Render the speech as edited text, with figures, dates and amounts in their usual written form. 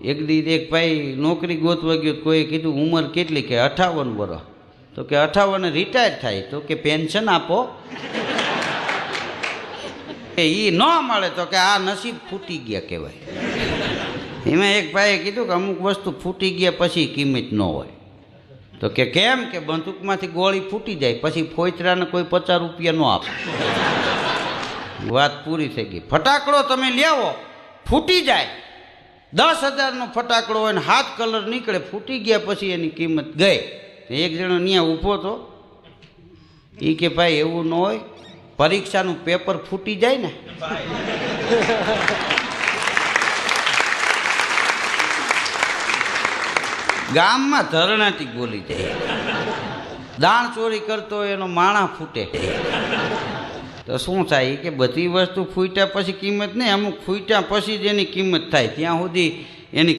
એક દી એક ભાઈ નોકરી ગોતવા ગયો, કોઈએ કીધું ઉંમર કેટલી? કે 58 વર્ષ. તો કે 58 રિટાયર થાય? તો કે પેન્શન આપો. એ ન મળે તો કે આ નસીબ ફૂટી ગયા કહેવાય. એમાં એક ભાઈએ કીધું કે અમુક વસ્તુ ફૂટી ગયા પછી કિંમત ન હોય. તો કે કેમ? કે બંદૂકમાંથી ગોળી ફૂટી જાય પછી ફોઈતરાને કોઈ 50 રૂપિયા ન આપે. વાત પૂરી થઈ ગઈ. ફટાકડો તમે લેવો, ફૂટી જાય, 10,000નો ફટાકડો હોય ને 7 કલર નીકળે, ફૂટી ગયા પછી એની કિંમત ગઈ. એક જણો ત્યાં ઊભો હતો, એ કે ભાઈ એવું ન હોય, પરીક્ષાનું પેપર ફૂટી જાય ને. ગામમાં ધરણાથી બોલી જાય. દાણ ચોરી કરતો એનો માણા ફૂટે. તો શું થાય? કે બધી વસ્તુ ફૂટ્યા પછી કિંમત નહીં, અમુક ફૂટ્યા પછી જ એની કિંમત થાય. ત્યાં સુધી એની